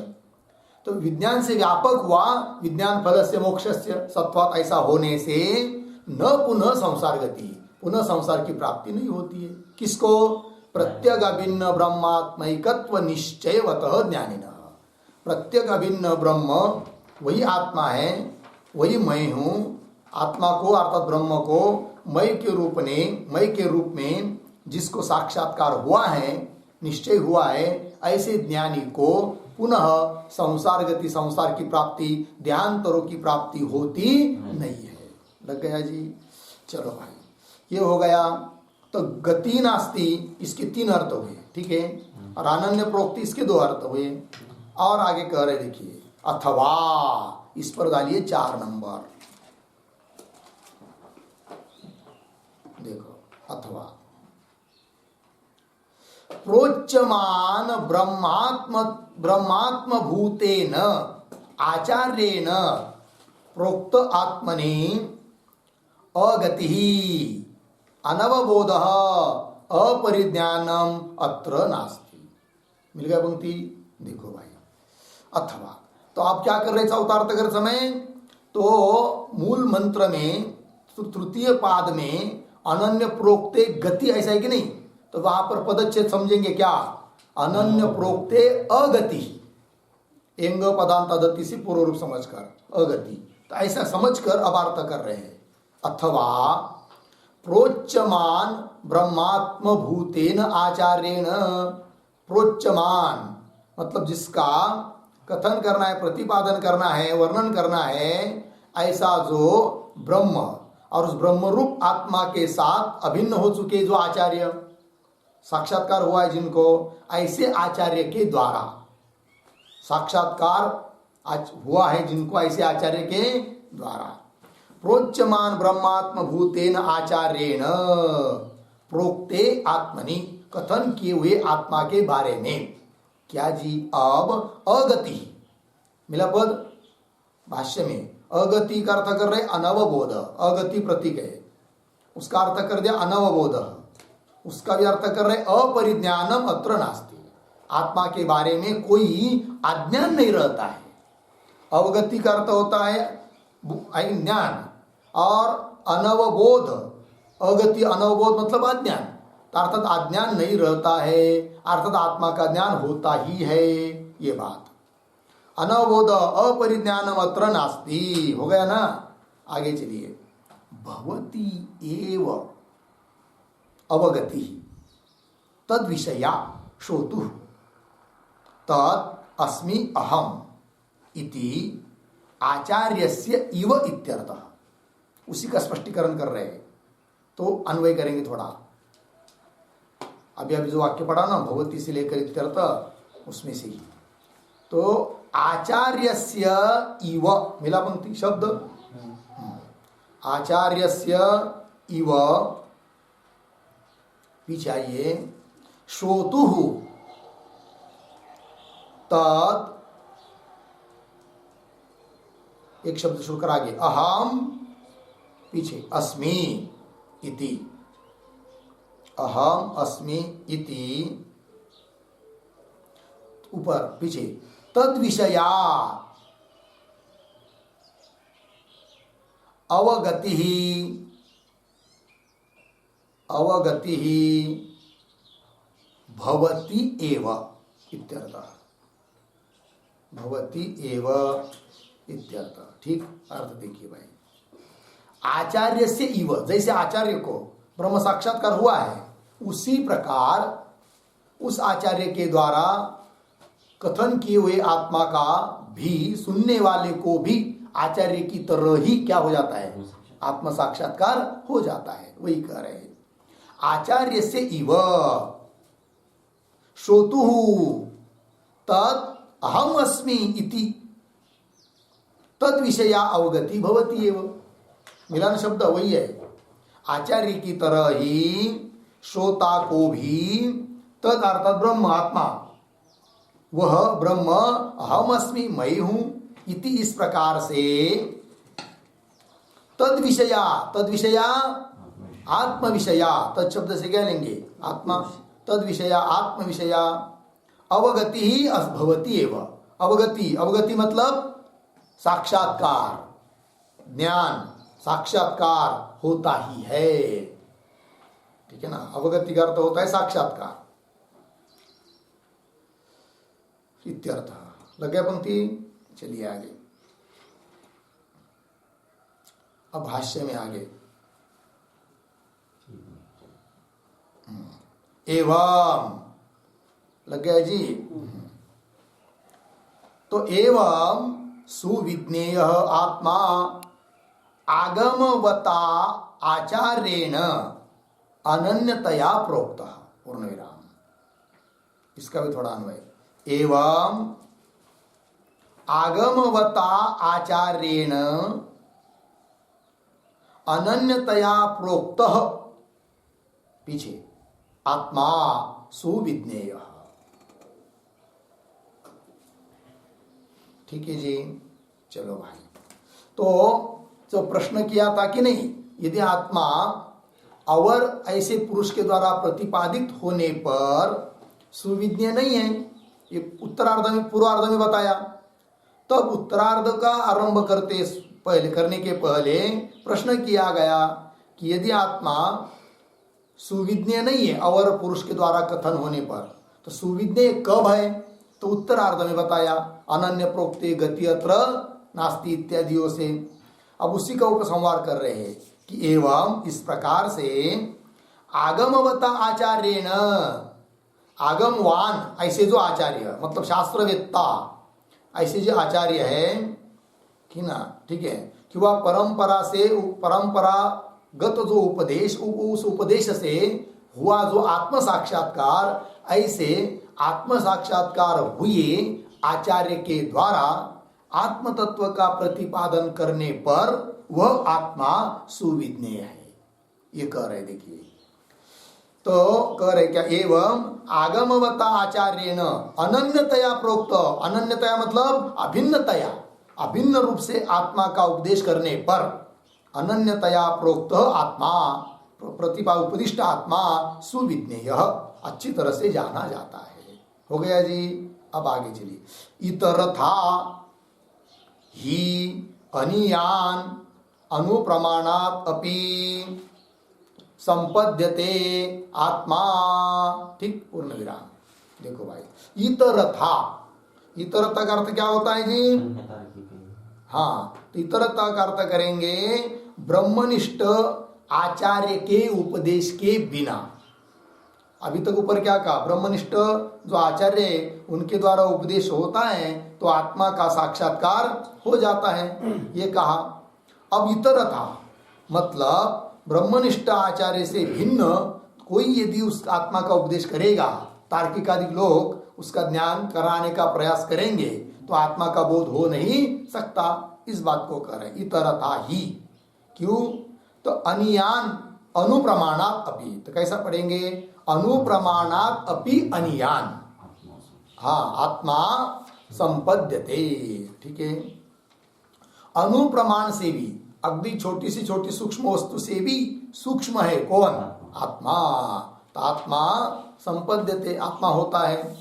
तो विज्ञान से व्यापक हुआ, विज्ञान फल से मोक्ष से सत्वात्, ऐसा होने से न पुनः संसार गति, पुनः संसार की प्राप्ति नहीं होती है। किसको, प्रत्यग अभिन्न ब्रह्मात्मैकत्व निश्चयवतः ज्ञानिनः। प्रत्यग अभिन्न ब्रह्म वही आत्मा है, वही मैं हूँ। आत्मा को अर्थात ब्रह्म को मय के रूप में जिसको साक्षात्कार हुआ है, निश्चय हुआ है, ऐसे ज्ञानी को पुनः संसार गति, संसार की प्राप्ति, देहांतरों की प्राप्ति होती नहीं है। लग गया जी? चलो भाई, ये हो गया। तो गति नास्ति, इसके 3 अर्थ हुए, ठीक है। और अनन्य प्रोक्ति, इसके 2 अर्थ हुए। और आगे कह रहे, देखिए, अथवा, इस पर डालिए 4 नंबर। देखो, अथवा प्रोच्यमान ब्रह्मात्म भूतेन आचार्येण प्रोक्त आत्मनि अगति अनवबोधः अपरिज्ञानम अत्र नास्ति। मिल गया पंक्ति? देखो भाई, अथवा, तो आप क्या कर रहे चौथार्थ कर समय? तो मूल मंत्र में तृतीय पाद में अनन्य प्रोक्ते गति, ऐसा है कि नहीं? तो वहां पर पदच्छेद समझेंगे क्या? अनन्य प्रोक्ते अगति, एंग पदांत अदति से पूर्व रूप समझकर अगति, तो ऐसा समझकर अब अर्थ कर रहे हैं। अथवा प्रोच्यमान ब्रह्मात्म भूतेन आचार्येण, प्रोच्यमान मतलब जिसका कथन करना है, प्रतिपादन करना है, वर्णन करना है, ऐसा जो ब्रह्म और उस ब्रह्म रूप आत्मा के साथ अभिन्न हो चुके जो आचार्य, साक्षात्कार हुआ है जिनको, ऐसे आचार्य के द्वारा साक्षात्कार हुआ है जिनको, ऐसे आचार्य के द्वारा प्रोच्यमान ब्रह्मात्म भूतेन आचार्येण प्रोक्ते आत्मनि, कथन किए हुए आत्मा के बारे में। क्या जी? अब अगति मिला पद भाष्य में। अगति का अर्थ कर रहे अनवबोध, अगति प्रतीक है, उसका अर्थ कर दिया अनवबोध। उसका भी अर्थ कर रहे अपरिज्ञानम अत्र नास्ति, आत्मा के बारे में कोई अज्ञान नहीं रहता है। अवगति का अर्थ होता है ज्ञान, और अनवबोध, अगति अनवबोध मतलब अज्ञान, अर्थात अज्ञान नहीं रहता है, अर्थात आत्मा का ज्ञान होता ही है, ये बात। अनवबोध अपरिज्ञानम अत्र नास्ति, हो गया ना? आगे चलिए, भवति एव अवगति तद विषया श्रोतु तद अस्मि अहम इति आचार्यस्य इव इत्यर्थः। उसी का स्पष्टीकरण कर रहे हैं, तो अन्वय करेंगे थोड़ा। अभी जो वाक्य पढ़ा ना, भवति से लेकर इत्यर्थ, उसमें से ही। तो आचार्यस्य इव मिला पंक्ति शब्द, आचार्यस्य इव, पीछे आइए, श्रोतुः तत्, एक शब्द शुरू आगे, अहम, पीछे अस्मि इति, अहम अस्मि इति, ऊपर पीछे तद विषया अवगति अवगति भवति एव इत्यर्थः, भवति एव इत्यर्थः। ठीक, अर्थ देखिए भाई, आचार्य से इव, जैसे आचार्य को ब्रह्म साक्षात्कार हुआ है, उसी प्रकार उस आचार्य के द्वारा कथन किए हुए आत्मा का भी, सुनने वाले को भी आचार्य की तरह ही क्या हो जाता है? आत्म साक्षात्कार हो जाता है। वही कह रहे हैं, आचार्य से इव श्रोतुः तत् अहम अस्मि इति तद विषया अवगति भवति एव। मिलान शब्द वही है, आचार्य की तरह ही श्रोता को भी तद अर्थात ब्रह्म आत्मा, वह ब्रह्म अहम अस्मि मैं हूं इति, इस प्रकार से तद विषया, तद विषया आत्म विषया, तद शब्द से क्या लेंगे? आत्मा, तद विषया आत्म विषया अवगति ही भवति एव। अवगति, अवगति मतलब साक्षात्कार, ज्ञान, साक्षात्कार होता ही है। ठीक है ना? अवगति का अर्थ होता है साक्षात्कार, इत्यर्थ। लग गया पंक्ति? चलिए आगे, अब भाष्य में आगे। एवं, लग गया जी? तो एवं सुविज्ञेय आत्मा आगमवता आचार्येण अनन्यतया प्रोक्त। पूर्ण विराम। इसका भी थोड़ा अन्वय। एवं आगमवता आचार्येण अनन्यतया प्रोक्त, पीछे आत्मा सुविज्ञेय। ठीक है जी। चलो भाई, तो जो प्रश्न किया था कि नहीं, यदि आत्मा और ऐसे पुरुष के द्वारा प्रतिपादित होने पर सुविज्ञेय नहीं है, ये उत्तरार्ध में, पूर्वार्ध में बताया। तब उत्तरार्ध का आरंभ करने के पहले प्रश्न किया गया कि यदि आत्मा सुविज्ञेय नहीं है और पुरुष के द्वारा कथन होने पर, तो सुविज्ञेय कब है? तो उत्तरार्ध में बताया, अनन्य प्रोक्ते गति अत्र नास्ति इत्यादियों से। अब उसी का उपसंहार कर रहे हैं कि एवं इस प्रकार से आगमवता आचार्येण, आगमवान ऐसे जो आचार्य, मतलब शास्त्रवेत्ता ऐसे जो आचार्य है कि ना, ठीक है, कि वह परंपरा से, परंपरागत जो उपदेश, उस उपदेश से हुआ जो आत्म साक्षात्कार, ऐसे आत्म साक्षात्कार हुए आचार्य के द्वारा आत्म तत्व का प्रतिपादन करने पर वह आत्मा सुविज्ञेय है। ये कह रहे, देखिए, तो कह रहे क्या? एवं आगमवता आचार्येण अनन्यतया प्रोक्त। अनन्यतया मतलब अभिन्नतया, अभिन्न रूप से आत्मा का उपदेश करने पर, अनन्यतया प्रोक्त आत्मा, प्रतिपा उपदिष्ट आत्मा सुविज्ञेय, अच्छी तरह से जाना जाता है। हो गया जी। अब आगे चलिए। इतरथा ही अनियान अनुप्रमाणात् अपि संपद्यते आत्मा। ठीक, पूर्ण विराम। देखो भाई, इतरथा, इतरथा का अर्थ क्या होता है जी? हाँ, तो इतरथा का अर्थ करेंगे ब्रह्मनिष्ठ आचार्य के उपदेश के बिना। अभी तक ऊपर क्या कहा? ब्रह्मनिष्ठ जो आचार्य उनके द्वारा उपदेश होता है तो आत्मा का साक्षात्कार हो जाता है, ये कहा। अब इतरथा मतलब ब्रह्मनिष्ठ आचार्य से भिन्न कोई यदि उस आत्मा का उपदेश करेगा, तार्किक आदि लोग उसका ज्ञान कराने का प्रयास करेंगे, तो आत्मा का बोध हो नहीं सकता। इस बात को कह रहे इतरथा ही। क्यों? तो अनियान अनुप्रमाणात् अपि, तो कैसा पढ़ेंगे? अनुप्रमाणात् अपि अनियान। हाँ, आत्मा संपद्यते। ठीक है, अनुप्रमाण से भी, अगदी छोटी सी छोटी सूक्ष्म वस्तु से भी सूक्ष्म है कौन? आत्मा। तो आत्मा संपद्यते, आत्मा होता है।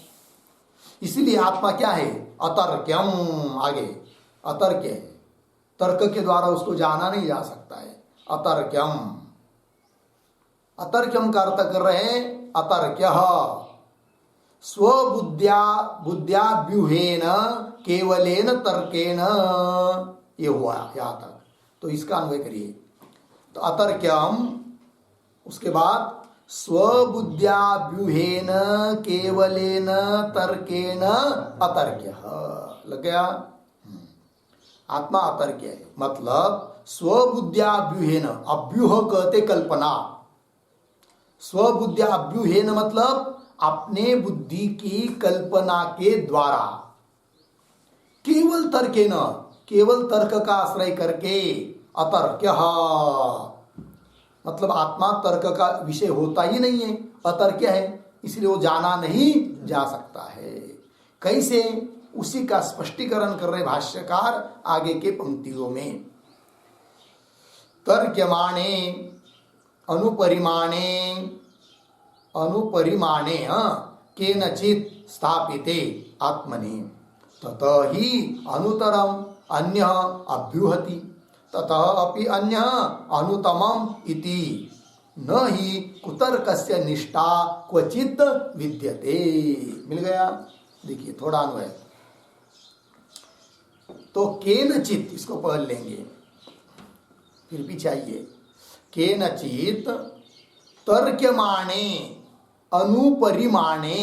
इसीलिए आत्मा क्या है? अतर्क्यम। आगे अतर्क्य है, तर्क के द्वारा उसको जाना नहीं जा सकता है। अतर्क्यम, अतर्क्यम का अर्थ कर रहे हैं अतर्क्य, स्वबुद्ध्या बुद्ध्याव्यूहेन केवलेन तर्केण। ये हुआ यहां तक, तो इसका अन्वय करिए। तो अतर्क्यम, उसके बाद स्वबुद्ध्याव्यूहेन केवलेन तर्केण अतर्क्य। लग गया? आत्मा अतर्क्य है, मतलब स्वबुद्ध्याव्यूहेन, अव्यूह कहते कल्पना, स्वबुद्ध्याव्यूहेन मतलब अपने बुद्धि की कल्पना के द्वारा, केवल तर्केन, केवल तर्क का आश्रय करके, अतर्क्य मतलब आत्मा तर्क का विषय होता ही नहीं है, अतर्क्य है, इसलिए वो जाना नहीं जा सकता है। कैसे? उसी का स्पष्टीकरण कर रहे भाष्यकार आगे के पंक्तियों में। तर्क्यमाणे अनुपरिमाणे, अनुपरिमाणे केनचित् स्थापिते आत्मनि ततः ही अनुतरम अन्य अभ्युहति ततः अपि अन्य अनुतमम इति न ही कुतर्कस्य निष्ठा क्वचित विद्यते। मिल गया? देखिए थोड़ा अन्वय, तो केनचित इसको पढ़ लेंगे, फिर भी चाहिए केनचित तर्क्यमाणे अनुपरिमाणे,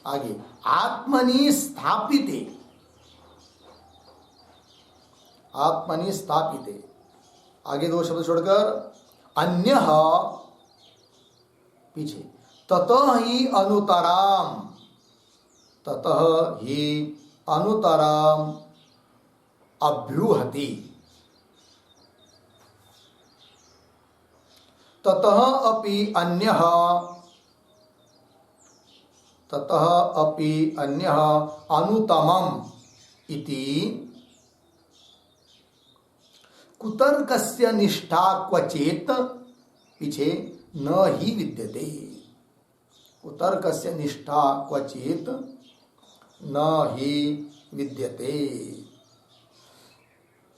आगे आत्मनि स्थापिते, आत्मनि स्थापिते, आगे दो शब्द छोड़कर अन्यः, पीछे ततः ही अनुतराम, ततः ही अनुतराम अभ्यूहति, ततः अपि अन्यः, ततः अपि अन्यः अनुतमम् इति कुतर्कस्य निष्ठा क्वचित्, पीछे न ही विद्यते, कुतर्कस्य निष्ठा क्वचित् न ही विद्यते।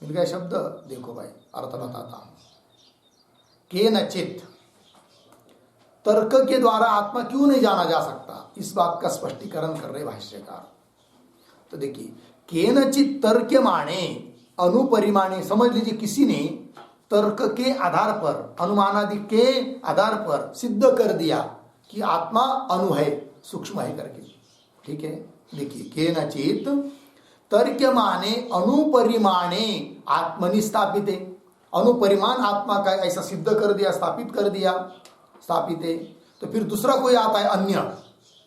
मिल गया शब्द, देखो भाई अर्थ बताता हूं। केनचित, तर्क के द्वारा आत्मा क्यों नहीं जाना जा सकता, इस बात का स्पष्टीकरण कर रहे भाष्यकार। तो देखिए केनचित तर्क्यमाणे अनुपरिमाणे, समझ लीजिए किसी ने तर्क के आधार पर, अनुमानादि के आधार पर सिद्ध कर दिया कि आत्मा अणु है, सूक्ष्म है करके, ठीक है। देखिए केनचित तर्क्यमाणे अनुपरिमाणे आत्मनि स्थापिते, अनुपरिमाण आत्मा का ऐसा सिद्ध कर दिया, स्थापित कर दिया, स्थापित है। तो फिर दूसरा कोई आता है अन्य,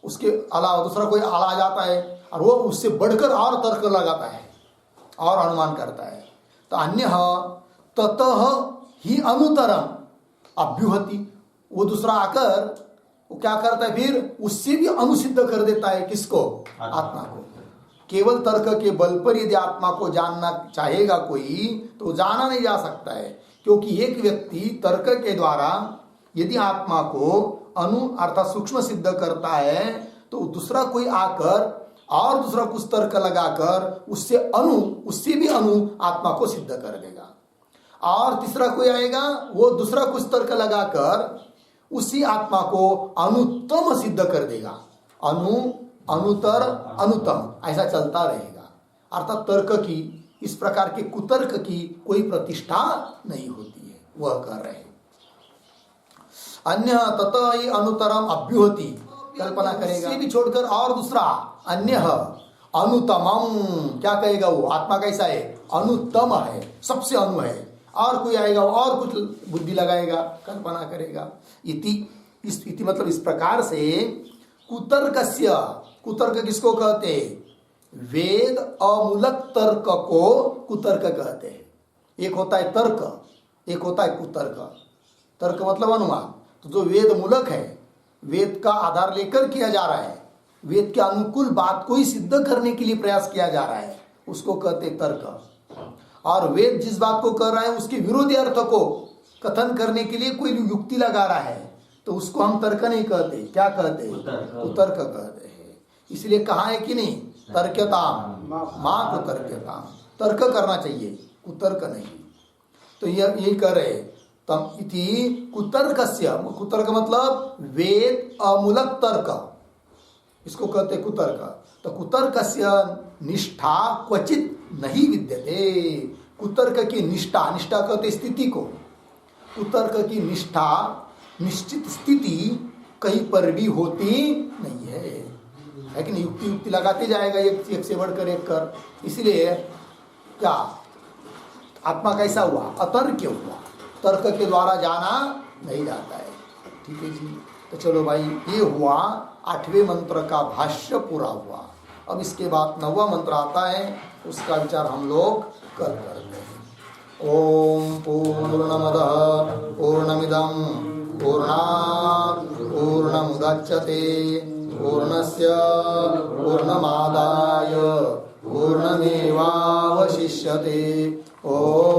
उसके अलावा दूसरा कोई आ जाता है और वो उससे बढ़कर और तर्क लगाता है और अनुमान करता है। तो अन्य ततः ही अनुतरम अभ्युहति, वो दूसरा आकर वो क्या करता है, फिर उससे भी अनुसिद्ध कर देता है, किसको, आत्मा को। केवल तर्क के बल पर यदि आत्मा को जानना चाहेगा कोई तो जाना नहीं जा सकता है, क्योंकि एक व्यक्ति तर्क के द्वारा यदि आत्मा को अणु अर्थात सूक्ष्म सिद्ध करता है तो दूसरा कोई आकर और दूसरा कुछ तर्क लगाकर उससे भी अणु आत्मा को सिद्ध कर देगा, और तीसरा कोई आएगा वो दूसरा कुछ तर्क लगाकर उसी आत्मा को अनुत्तम सिद्ध कर देगा, अनुतर अनुतम, ऐसा चलता रहेगा। अर्थात तर्क की, इस प्रकार के कुतर्क की कोई प्रतिष्ठा नहीं होती है, वह कर रहे हैं। अन्य ततः ही अनुतरम अभ्युहति, कल्पना करेगा, इसे भी छोड़कर और दूसरा अन्य अनुतमम, क्या कहेगा वो, आत्मा कैसा है, अनुत्तम है, सबसे अनु है, और कोई आएगा और कुछ बुद्धि लगाएगा, कल्पना करेगा। इति मतलब इस प्रकार से कुतर्कस्य, कुतर्क किसको कहते हैं, वेद अमूलक तर्क को कुतर्क कहते हैं। एक होता है तर्क, एक होता है कुतर्क। तर्क मतलब अनुमान, तो जो वेद मूलक है, वेद का आधार लेकर किया जा रहा है, वेद के अनुकूल बात को ही सिद्ध करने के लिए प्रयास किया जा रहा है, उसको कहते हैं तर्क। और वेद जिस बात को कर रहा है उसके विरोधी अर्थ को कथन करने के लिए कोई युक्ति लगा रहा है तो उसको हम तर्क नहीं कहते, क्या कहते हैं, कुतर्क कहते हैं। इसलिए कहा है कि नहीं, तर्क्यताम मां कुतर्क्यताम, तर्क करना चाहिए, कुतर्क नहीं। तो यही कह रहे तम इति कुतर्कस्य, कुतर्क मतलब वेद अमूलक तर्क, इसको कहते कुतर्क। तो कुतर्कस्य निष्ठा क्वचित नहीं विद्यते, कुतर्क की निष्ठा, निष्ठा कहते स्थिति को, कुतर्क की निष्ठा निश्चित स्थिति कहीं पर भी होती नहीं है कि नहीं, युक्ति लगाते जाएगा एक से बढ़कर एक कर। इसलिए क्या आत्मा कैसा हुआ, अतर्क्य हुआ, तर्क के द्वारा जाना नहीं जाता है। ठीक है जी, तो चलो भाई, ये हुआ 8वें मंत्र का भाष्य पूरा हुआ। अब इसके बाद 9वां मंत्र आता है, उसका विचार हम लोग कल करते हैं। ओम पूर्णमदः पूर्णमिदं पूर्णात् पूर्णमुदच्यते पूर्णस्य पूर्णमादाय पूर्णमेवावशिष्यते। ओम